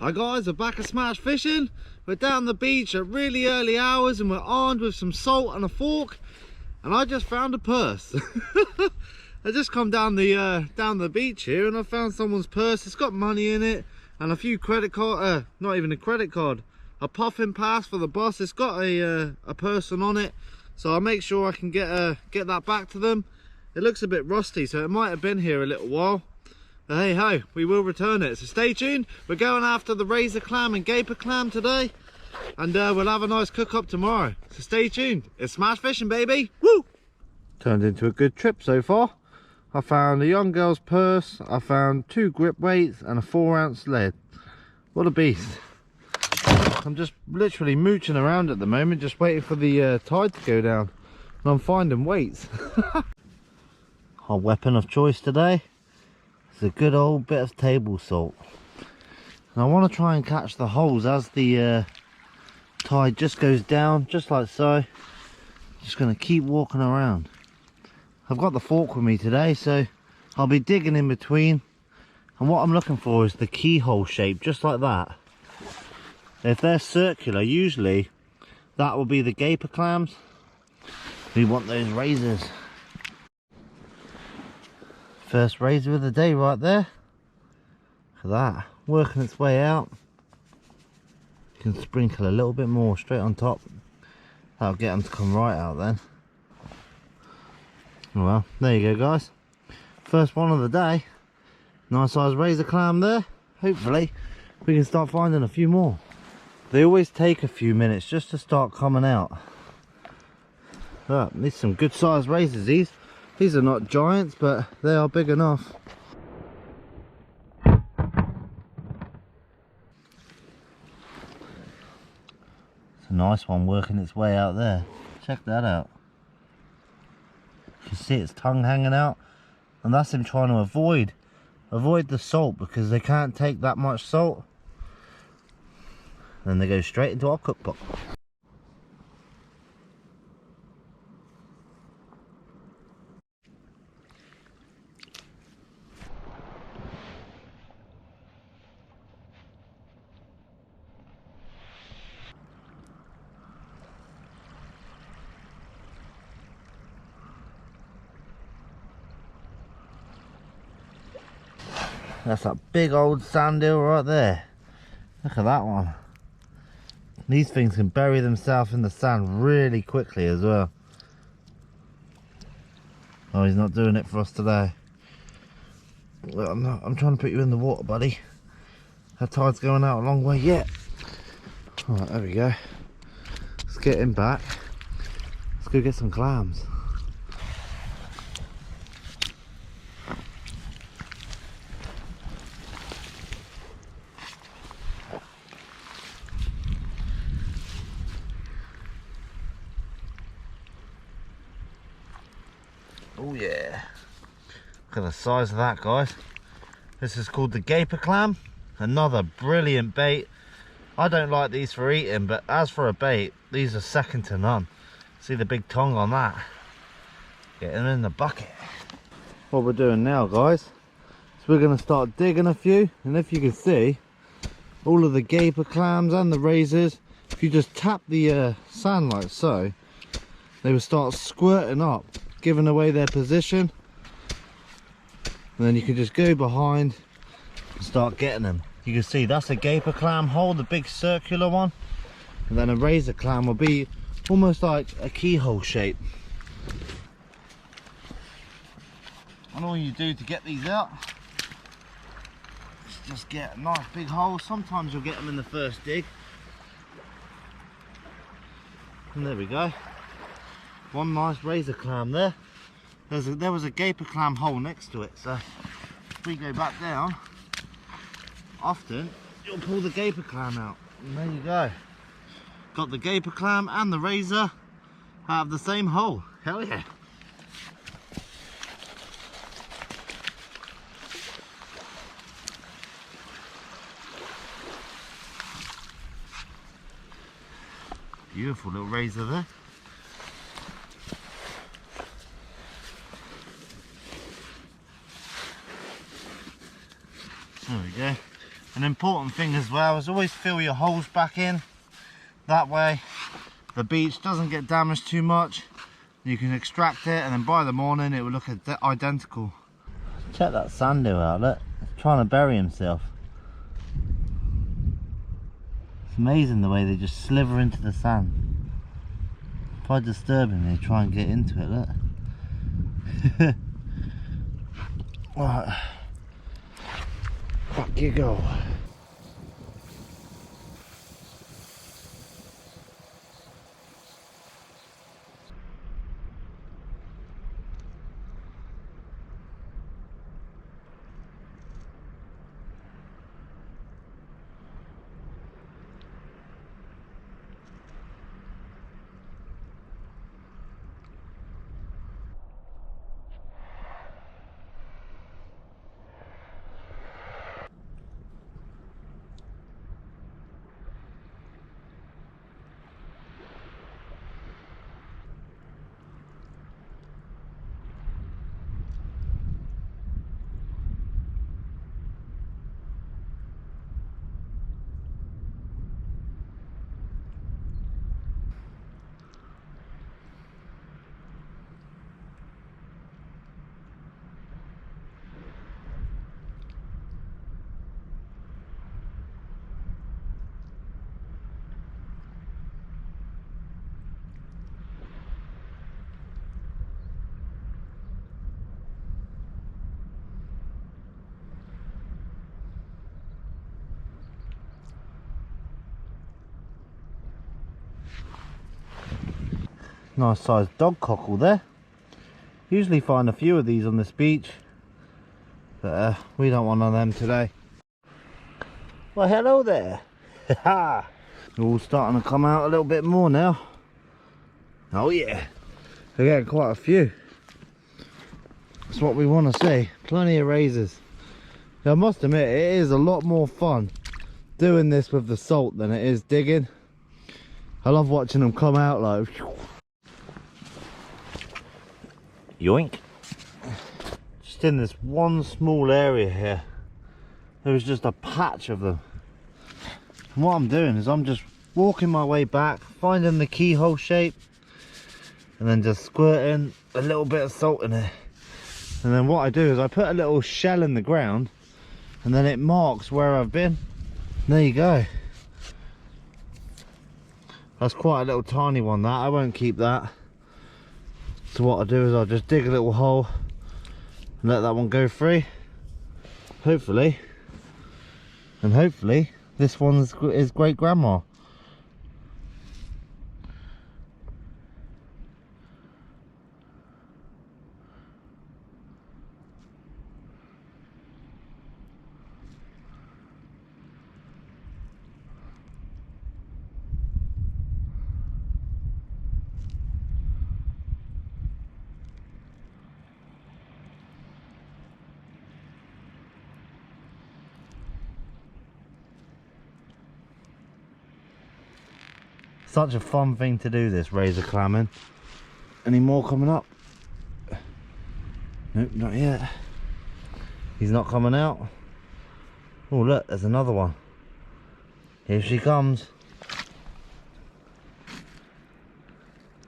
Hi guys, we're back at Smash Fishing. We're down the beach at really early hours and we're armed with some salt and a fork. And I just found a purse. I just come down the beach here and I found someone's purse. It's got money in it and a few credit card, not even a credit card, a puffin pass for the bus. It's got a person on it, so I'll make sure I can get that back to them. It looks a bit rusty, so it might have been here a little while. But hey ho, we will return it, so stay tuned. We're going after the razor clam and gaper clam today, and we'll have a nice cook up tomorrow, so stay tuned. It's Smash Fishing, baby. Woo! Turned into a good trip so far. I found a young girl's purse, I found 2 grip weights and a 4-ounce lead. What a beast. I'm just literally mooching around at the moment, just waiting for the tide to go down, and I'm finding weights. Our weapon of choice today is a good old bit of table salt, and I want to try and catch the holes as the tide just goes down, just like so. Just going to keep walking around. I've got the fork with me today, so I'll be digging in between, and what I'm looking for is the keyhole shape, just like that. If they're circular, usually that will be the gaper clams. We want those razors. First razor of the day right there. Look at that, working its way out. You can sprinkle a little bit more straight on top. That'll get them to come right out then. Well, there you go guys. First one of the day. Nice size razor clam there. Hopefully we can start finding a few more. They always take a few minutes just to start coming out. Look, these are some good sized razors these. These are not giants, but they are big enough. It's a nice one working its way out there. Check that out. You can see its tongue hanging out, and that's him trying to avoid the salt, because they can't take that much salt. Then they go straight into our cookbook. That's that big old sand eel right there. Look at that one. These things can bury themselves in the sand really quickly as well. Oh, he's not doing it for us today. Look, I'm trying to put you in the water, buddy. That tide's going out a long way yet. Alright, there we go. Let's get him back. Let's go get some clams. Oh yeah, look at the size of that, guys. This is called the gaper clam. Another brilliant bait. I don't like these for eating, but as for a bait, these are second to none. See the big tongue on that? Get them in the bucket. What we're doing now, guys, is we're going to start digging a few, and if you can see, all of the gaper clams and the razors, if you just tap the sand like so, they will start squirting up, giving away their position, and then you can just go behind and start getting them. You can see that's a gaper clam hole, the big circular one, and then a razor clam will be almost like a keyhole shape. And all you do to get these out is just get a nice big hole. Sometimes you'll get them in the first dig, and there we go. One nice razor clam there. There was a gaper clam hole next to it, so if we go back down, often you'll pull the gaper clam out, and there you go. Got the gaper clam and the razor out of the same hole. Hell yeah. Beautiful little razor there. There we go. An important thing as well is always fill your holes back in. That way the beach doesn't get damaged too much. You can extract it and then by the morning it will look identical. Check that sand eel out, look. He's trying to bury himself. It's amazing the way they just sliver into the sand. If I disturb him, they try and get into it, look. Right. Back you go. Nice sized dog cockle there. Usually find a few of these on this beach, but we don't want one of them today. Well, hello there. Ha! They're all starting to come out a little bit more now. Oh yeah, they're getting quite a few. That's what we want to see. Plenty of razors. Now, I must admit, it is a lot more fun doing this with the salt than it is digging. I love watching them come out like yoink. Just in this one small area here, there was just a patch of them. And what I'm doing is I'm just walking my way back, finding the keyhole shape, and then just squirting a little bit of salt in it. And then what I do is I put a little shell in the ground, and then it marks where I've been. And there you go. That's quite a little tiny one, that. I won't keep that. So what I'll do is I'll just dig a little hole and let that one go free. Hopefully. And hopefully this one's is great grandma. Such a fun thing to do, this razor clamming. Any more coming up? Nope, not yet. He's not coming out. Oh look, there's another one. Here she comes.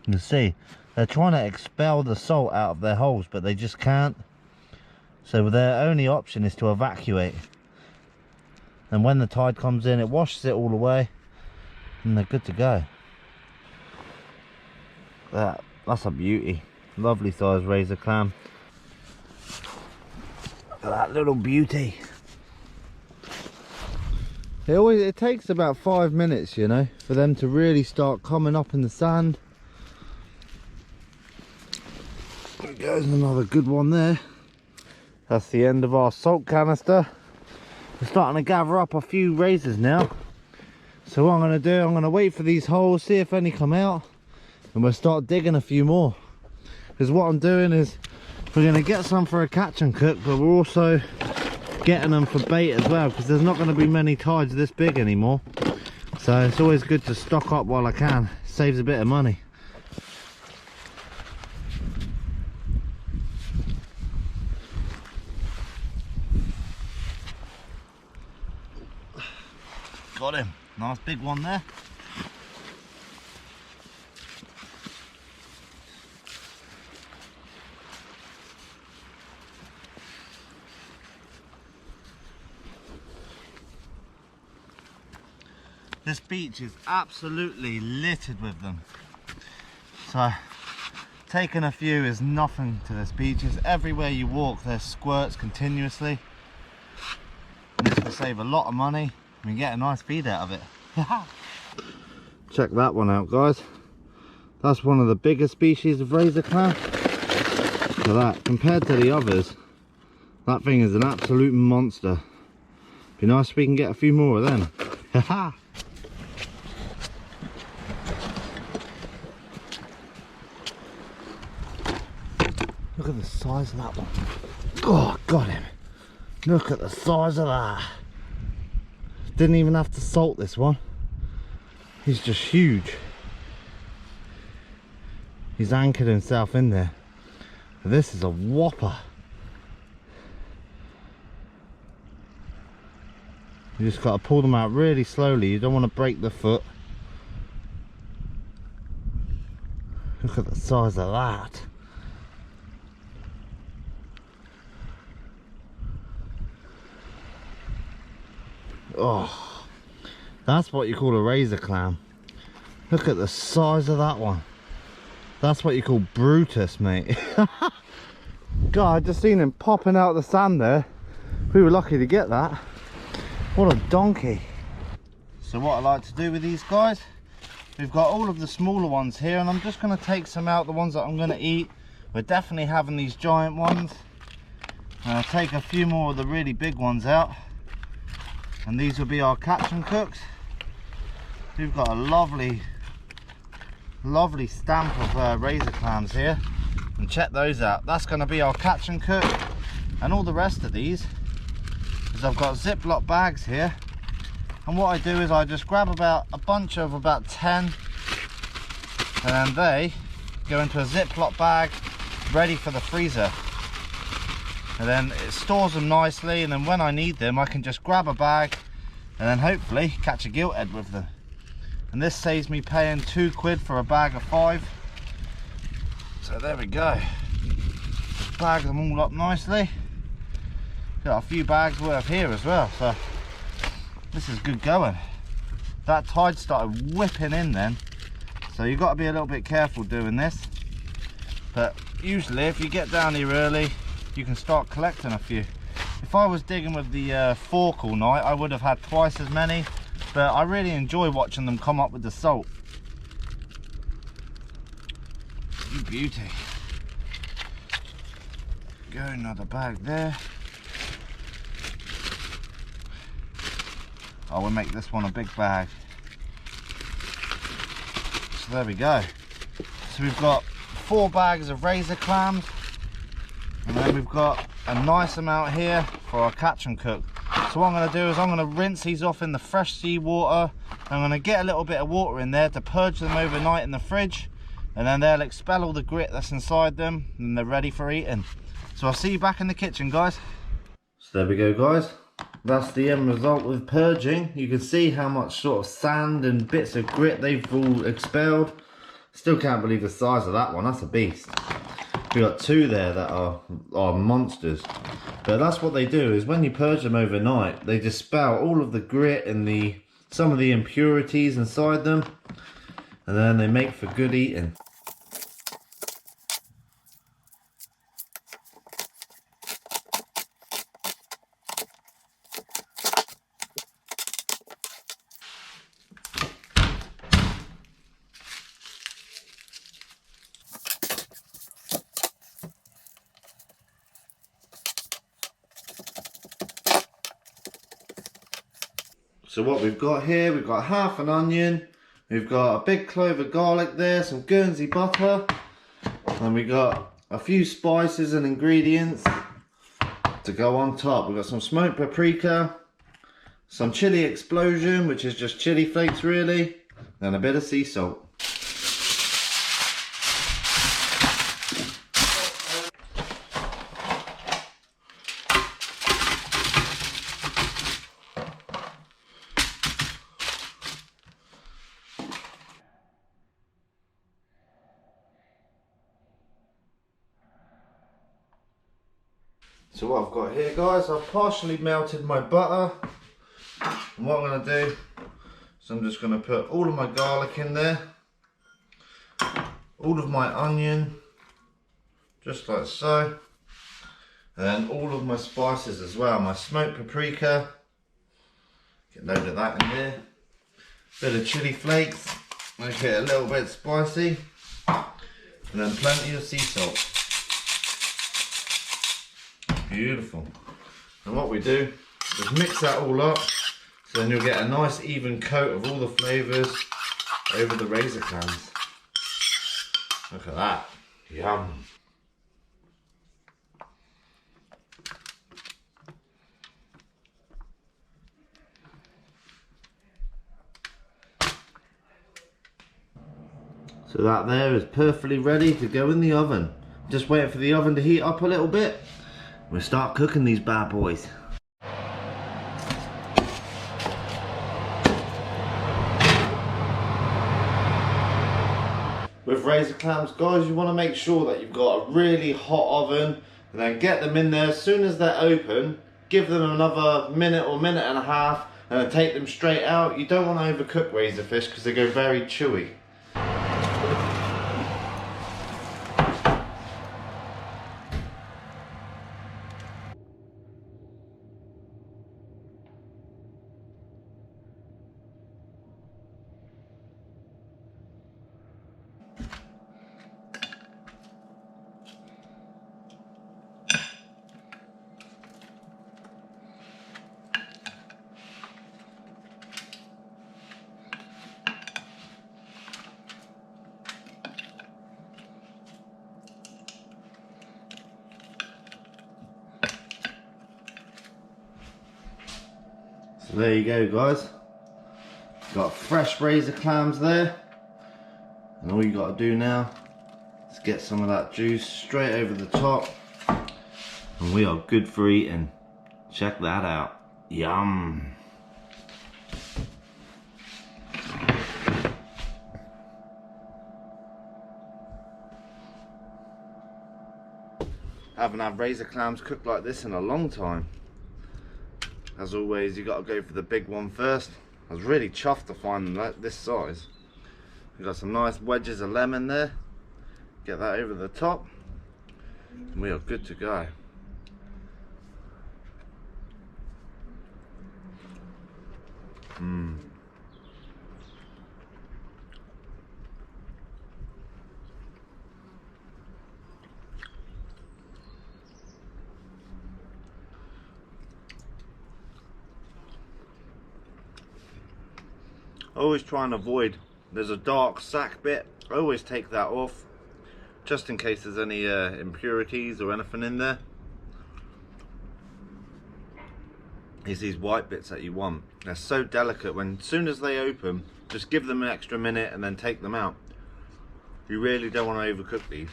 You see, they're trying to expel the salt out of their holes, but they just can't. So their only option is to evacuate. And when the tide comes in, it washes it all away, and they're good to go. That's a beauty. Lovely size razor clam. Look at that little beauty. It takes about 5 minutes, you know, for them to really start coming up in the sand. There goes another good one there. That's the end of our salt canister. We're starting to gather up a few razors now. So what I'm going to do, I'm going to wait for these holes, see if any come out, and we'll start digging a few more. Because what I'm doing is we're going to get some for a catch and cook, but we're also getting them for bait as well, because there's not going to be many tides this big anymore. So it's always good to stock up while I can. It saves a bit of money. got him. Nice big one there. This beach is absolutely littered with them. So taking a few is nothing to this beach. It's everywhere you walk, there's squirts continuously. And this will save a lot of money and get a nice feed out of it. Check that one out, guys. That's one of the biggest species of razor clam. Look at that. Compared to the others, that thing is an absolute monster. Be nice if we can get a few more of them. Look at the size of that one. Oh, got him. Look at the size of that. Didn't even have to salt this one. He's just huge. He's anchored himself in there. This is a whopper. You just got to pull them out really slowly. You don't want to break the foot. Look at the size of that. Oh, that's what you call a razor clam. Look at the size of that one. That's what you call Brutus, mate. God, I just seen him popping out of the sand there. We were lucky to get that. What a donkey. So what I like to do with these guys, we've got all of the smaller ones here, and I'm just going to take some out, the ones that I'm going to eat. We're definitely having these giant ones. And I'll take a few more of the really big ones out. And these will be our catch and cooks. We've got a lovely stamp of razor clams here, and check those out. That's going to be our catch and cook. And all the rest of these is I've got Ziploc bags here, and what I do is I just grab about a bunch of about 10, and then they go into a Ziploc bag ready for the freezer. And then it stores them nicely, and then when I need them I can just grab a bag and then hopefully catch a gilthead with them. And this saves me paying £2 for a bag of 5. So there we go. Just bag them all up nicely. Got a few bags worth here as well, so this is good going. That tide started whipping in then, so you've got to be a little bit careful doing this. But usually if you get down here early, you can start collecting a few. If I was digging with the fork all night, I would have had twice as many, but I really enjoy watching them come up with the salt. You beauty. Go, another bag there. Oh, we'll make this one a big bag. So there we go. So we've got 4 bags of razor clams, and then we've got a nice amount here for our catch and cook. So what I'm going to do is I'm going to rinse these off in the fresh sea water. I'm going to get a little bit of water in there to purge them overnight in the fridge, and then they'll expel all the grit that's inside them, and they're ready for eating. So I'll see you back in the kitchen, guys. So there we go, guys. That's the end result with purging. You can see how much sort of sand and bits of grit they've all expelled. Still can't believe the size of that one. That's a beast. We got 2 there that are monsters. But that's what they do, is when you purge them overnight, they dispel all of the grit and some of the impurities inside them, and then they make for good eating. So what we've got here, we've got half an onion, we've got a big clove of garlic there, some Guernsey butter, and we got a few spices and ingredients to go on top. We've got some smoked paprika, some chili explosion, which is just chili flakes really, and a bit of sea salt. So what I've got here, guys, I've partially melted my butter. And what I'm going to do is I'm just going to put all of my garlic in there, all of my onion, just like so, and then all of my spices as well. My smoked paprika, get a load of that in there, bit of chili flakes, make it a little bit spicy, and then plenty of sea salt. Beautiful. And what we do is mix that all up, so then you'll get a nice even coat of all the flavours over the razor clams. Look at that. Yum. So that there is perfectly ready to go in the oven. Just waiting for the oven to heat up a little bit. We'll start cooking these bad boys. With razor clams, guys, you want to make sure that you've got a really hot oven, and then get them in there as soon as they're open. Give them another minute or minute and a half, and then take them straight out. You don't want to overcook razor fish because they go very chewy. So there you go, guys. Got fresh razor clams there, and all you got to do now is get some of that juice straight over the top, and we are good for eating. Check that out. Yum. Haven't had razor clams cooked like this in a long time. As always, you got to go for the big one first. I was really chuffed to find them like this size. We've got some nice wedges of lemon there. Get that over the top, and we are good to go. Always try and avoid, there's a dark sack bit, I always take that off just in case there's any impurities or anything in there. It's these white bits that you want. They're so delicate. When as soon as they open, just give them an extra minute and then take them out. You really don't want to overcook these.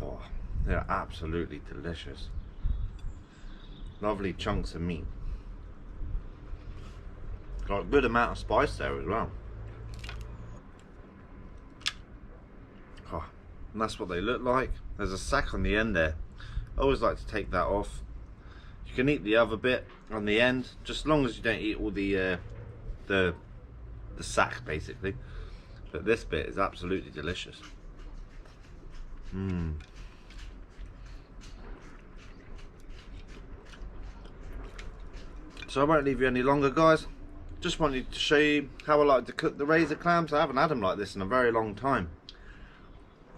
Oh, they're absolutely delicious. Lovely chunks of meat. Got a good amount of spice there as well. Oh, and that's what they look like. There's a sack on the end there. I always like to take that off. You can eat the other bit on the end, just as long as you don't eat all the sack basically. But this bit is absolutely delicious. So I won't leave you any longer, guys. Just wanted to show you how I like to cook the razor clams. I haven't had them like this in a very long time.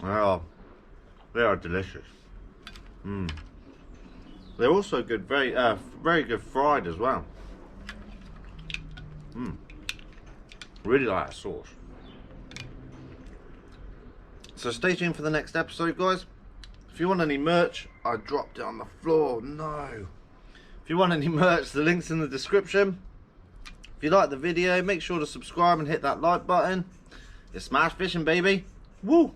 They are delicious. They're also good, very good fried as well. Really like that sauce. So stay tuned for the next episode, guys. If you want any merch, I dropped it on the floor. No. If you want any merch, the link's in the description. If you like the video, make sure to subscribe and hit that like button. It's smash fishing, baby. Woo!